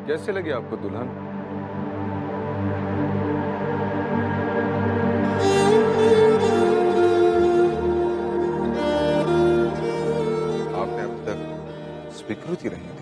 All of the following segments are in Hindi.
कैसे लगी आपको दुल्हन? आपने अब तक स्वीकृति रही थी।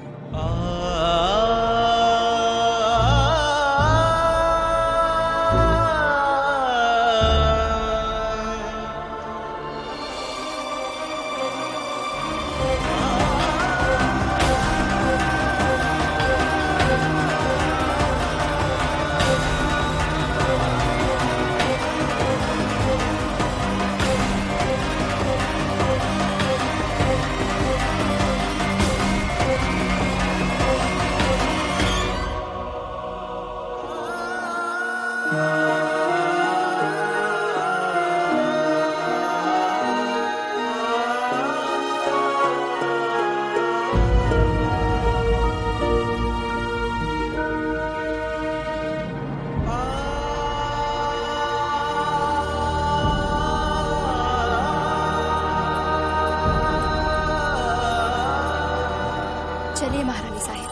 चलिए महारानी साहिब,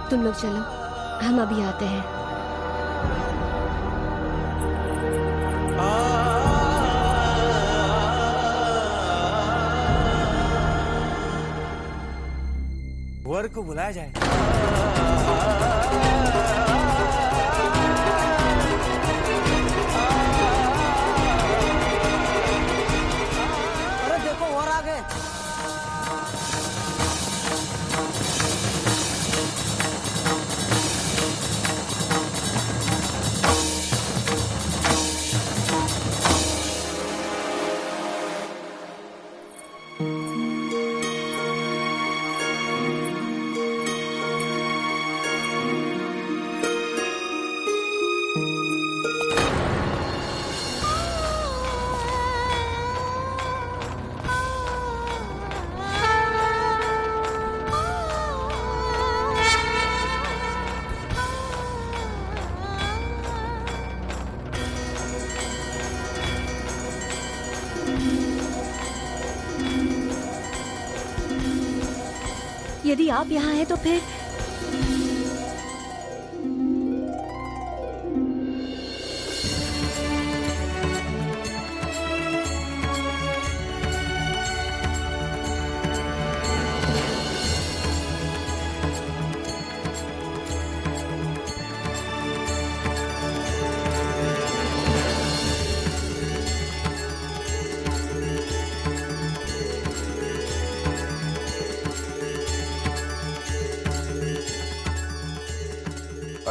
तुम लोग चलो, हम अभी आते हैं। वर को बुलाया जाए। अरे देखो वर आ गए। यदि आप यहाँ हैं तो फिर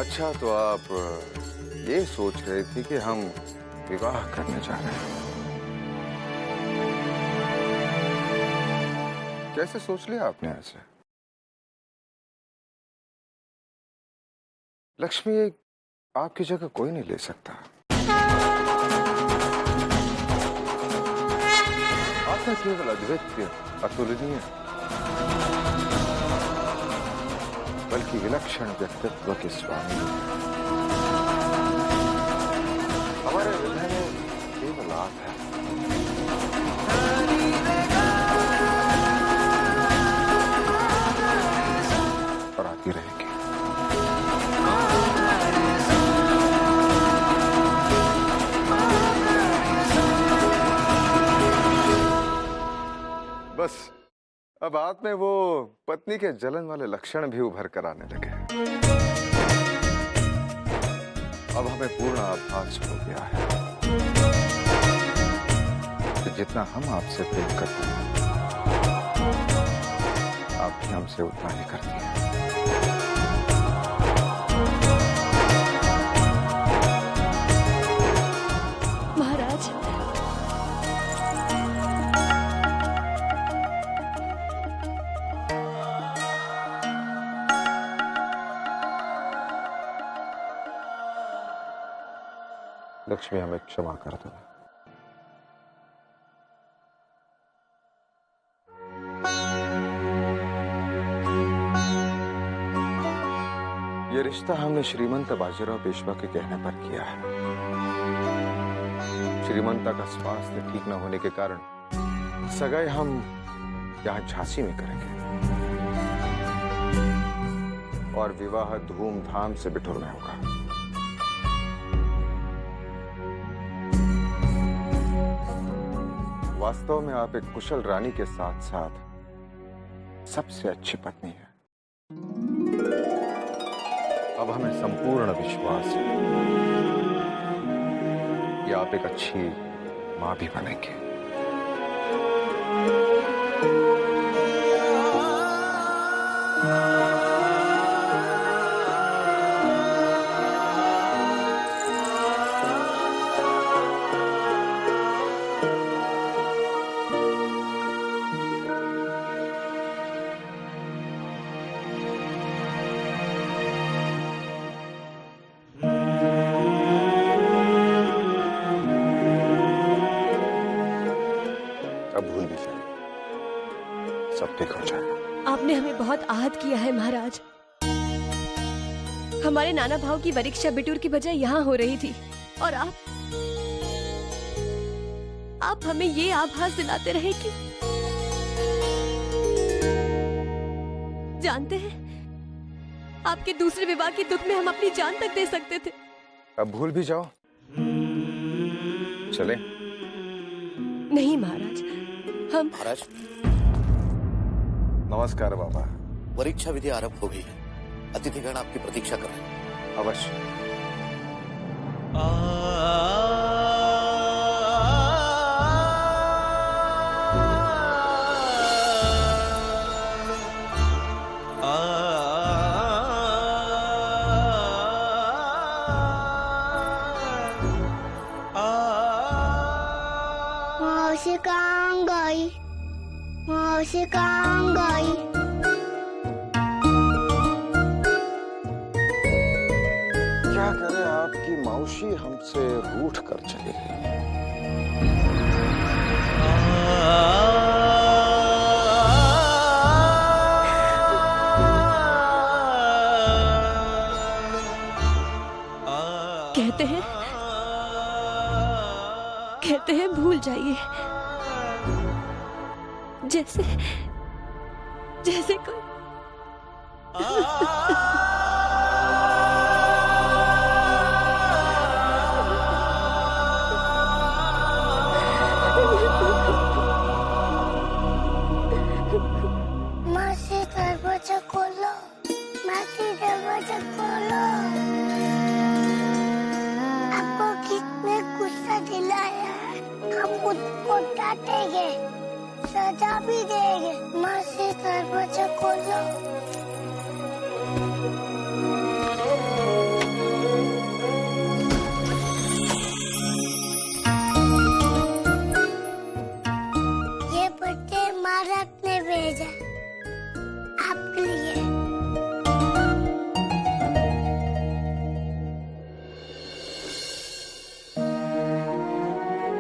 अच्छा, तो आप ये सोच रहे थे कि हम विवाह करने जा रहे हैं? कैसे सोच लिया आपने ऐसे? लक्ष्मी आपकी जगह कोई नहीं ले सकता। आप न केवल अद्वितीय, अतुलनीय, बल्कि विलक्षण व्यक्तित्व के स्वामी हमारे हृदय में केवल आप है। और आती रहेंगे। बस अब आप में वो पत्नी के जलन वाले लक्षण भी उभर कर आने लगे। अब हमें पूर्ण आभास हो गया है कि जितना हम आपसे प्रेम करते हैं, आप भी हमसे उतना ही करती हैं। महाराज, लक्ष्मी, हमें क्षमा कर दो। ये रिश्ता हमने श्रीमंत बाजीराव पेशवा के कहने पर किया है। श्रीमंता का स्वास्थ्य ठीक न होने के कारण सगाई हम यहाँ झांसी में करेंगे। और विवाह धूमधाम से बिठुर में होगा। वास्तव में आप एक कुशल रानी के साथ साथ सबसे अच्छी पत्नी है। अब हमें संपूर्ण विश्वास है कि आप एक अच्छी मां भी बनेंगे। अब भूल भी जाए, सब ठीक हो जाएगा। आपने हमें बहुत आहत किया है महाराज। हमारे नाना भाव की परीक्षा बिटूर की बजाय यहाँ हो रही थी और आप हमें ये आभास दिलाते रहे कि जानते हैं आपके दूसरे विवाह के दुख में हम अपनी जान तक दे सकते थे। अब भूल भी जाओ। चले? नहीं महाराज, हम महाराज, नमस्कार बाबा। परीक्षा विधि आरंभ हो गई है। अतिथिगण आपकी प्रतीक्षा कर रहे हैं। अवश्य। मौसी कहाँ गई? मौसी कहाँ गई? क्या करें, आपकी मौसी हमसे रूठ कर चली गई। कहते हैं भूल जाइए, जैसे जैसे कोई मासी दरवाजा खोलो, मासी दरवाजा खोलो। आपको कितने गुस्सा दिलाया है, हम उसको डांटेंगे, सजा भी देंगे। मासी दरवाजा खोलो। ये बच्चे महाराज ने भेजा आपके लिए।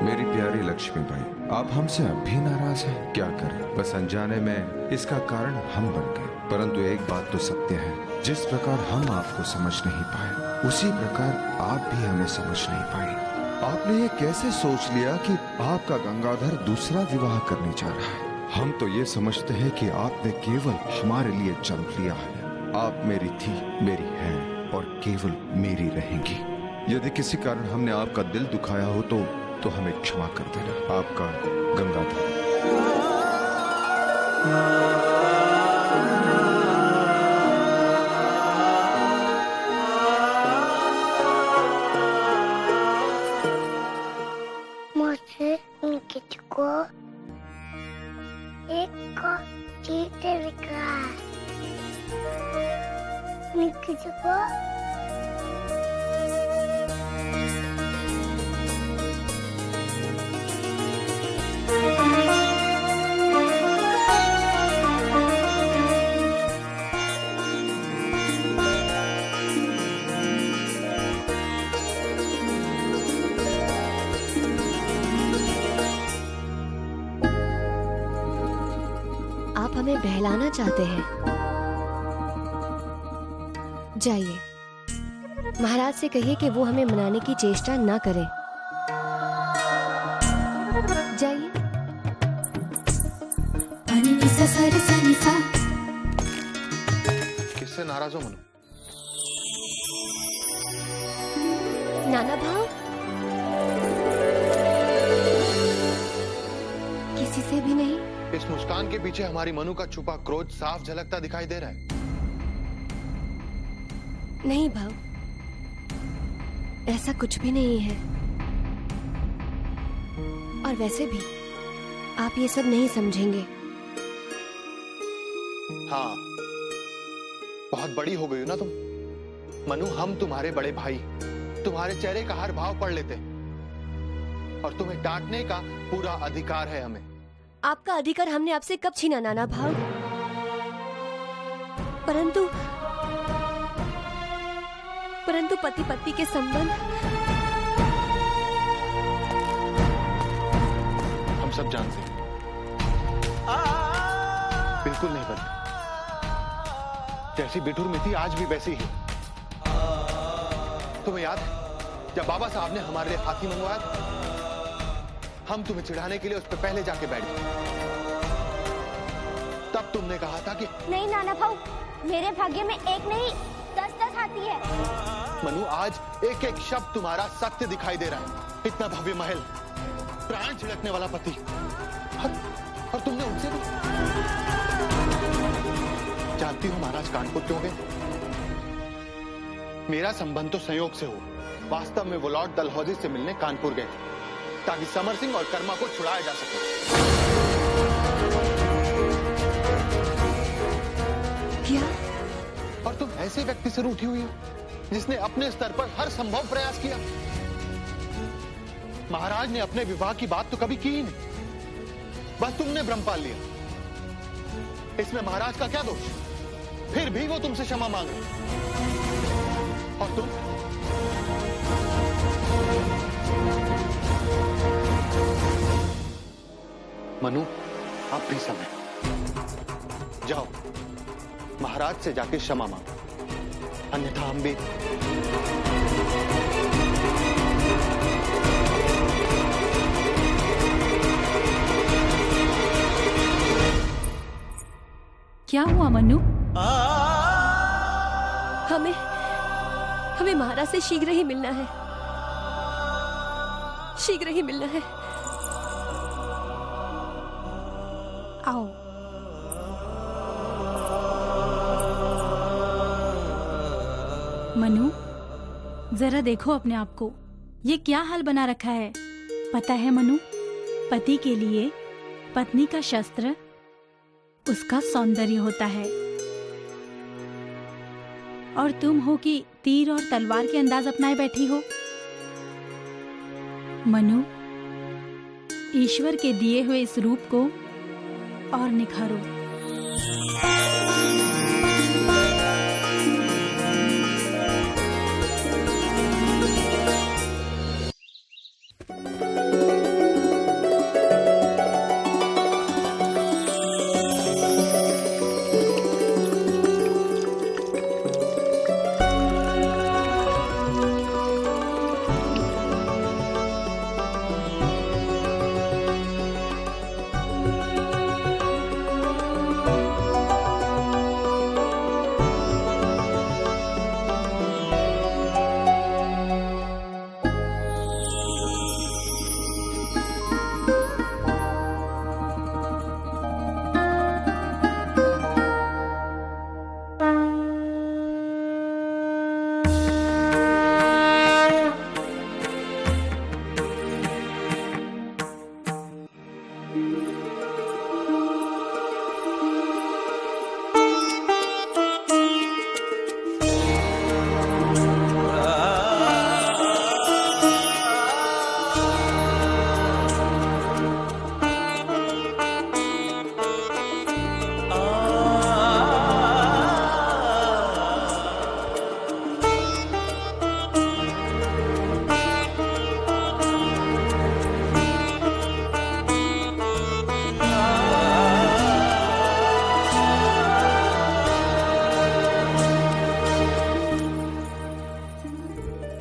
मेरी प्यारी लक्ष्मीबाई, आप हमसे अब भी नाराज हैं? क्या करें, बस अनजाने में इसका कारण हम बन गए। परंतु एक बात तो सत्य है, जिस प्रकार हम आपको समझ नहीं पाए, उसी प्रकार आप भी हमें समझ नहीं पाए। आपने ये कैसे सोच लिया कि आपका गंगाधर दूसरा विवाह करने जा रहा है? हम तो ये समझते हैं कि आपने केवल हमारे लिए जन्म लिया है। आप मेरी थी, मेरी हैं और केवल मेरी रहेंगी। यदि किसी कारण हमने आपका दिल दुखाया हो तो हमें क्षमा कर देना। आपका गंगाधर। मुझे उनकी को एक को जीते विकास उनकी को आप हमें बहलाना चाहते हैं। जाइए, महाराज से कहिए कि वो हमें मनाने की चेष्टा ना करें। जाइए। pani ni sa sa re sa ni sa किससे नाराज हो मनु? नाना भाव, किसी से भी नहीं? इस मुस्कान के पीछे हमारी मनु का छुपा क्रोध साफ झलकता दिखाई दे रहा है। नहीं भाव, ऐसा कुछ भी नहीं है। और वैसे भी आप ये सब नहीं समझेंगे। हाँ, बहुत बड़ी हो गई हो ना तुम। मनु, हम तुम्हारे बड़े भाई, तुम्हारे चेहरे का हर भाव पढ़ लेते और तुम्हें डांटने का पूरा अधिकार है हमें। आपका अधिकार हमने आपसे कब छीना नाना भाव? परंतु पति पत्नी के संबंध हम सब जानते हैं। बिल्कुल नहीं बनती। जैसी बिठुर में थी आज भी वैसी ही। तुम्हें याद है जब बाबा साहब ने हमारे लिए हाथी मंगवाया था? हम तुम्हें चिढ़ाने के लिए उस पर पहले जाके बैठ गए। तब तुमने कहा था कि नहीं नाना भाऊ, मेरे भाग्य में एक नहीं 10-10 हाथी है। मनु, आज एक एक शब्द तुम्हारा सत्य दिखाई दे रहा है। इतना भव्य महल, प्राण छिड़कने वाला पति, और तुमने उनसे भी। जानती हो महाराज कानपुर क्यों गए? मेरा संबंध तो संयोग से हुआ। वास्तव में वो लॉर्ड डलहौजी से मिलने कानपुर गए ताकि समर सिंह और कर्मा को छुड़ाया जा सके। क्या? और तुम ऐसे व्यक्ति से रूठी हुई हो जिसने अपने स्तर पर हर संभव प्रयास किया। महाराज ने अपने विवाह की बात तो कभी की ही नहीं, बस तुमने भ्रम पाल लिया। इसमें महाराज का क्या दोष? फिर भी वो तुमसे क्षमा मांग रहे। और तुम? मनु, आप भी समय जाओ, महाराज से जाके क्षमा मांगो, अन्यथा हम भी। क्या हुआ मनु? हमें महाराज से शीघ्र ही मिलना है, शीघ्र ही मिलना है। आओ। मनु, जरा देखो अपने आप को, ये क्या हाल बना रखा है। पता है मनु, पति के लिए पत्नी का शस्त्र उसका सौंदर्य होता है, और तुम हो कि तीर और तलवार के अंदाज अपनाए बैठी हो। मनु, ईश्वर के दिए हुए इस रूप को और निखारो।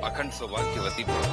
अखंड सौभाग्यवती भव।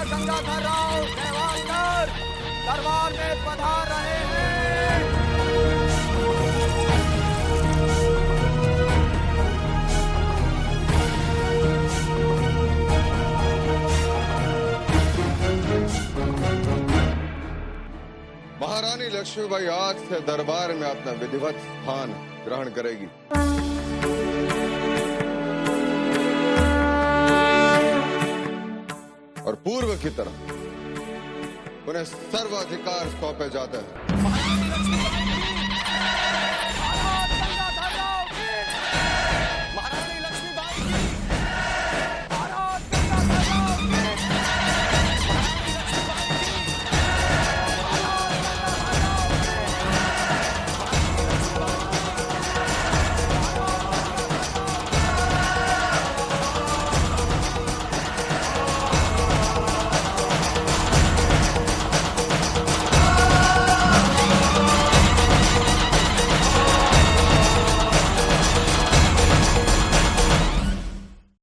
गंगाधर राव नेवालकर दरबार में पधार रहे हैं। महारानी लक्ष्मीबाई आज से दरबार में अपना विधिवत स्थान ग्रहण करेगी। और पूर्व की तरह उन्हें सर्वाधिकार सौंपे जाते हैं।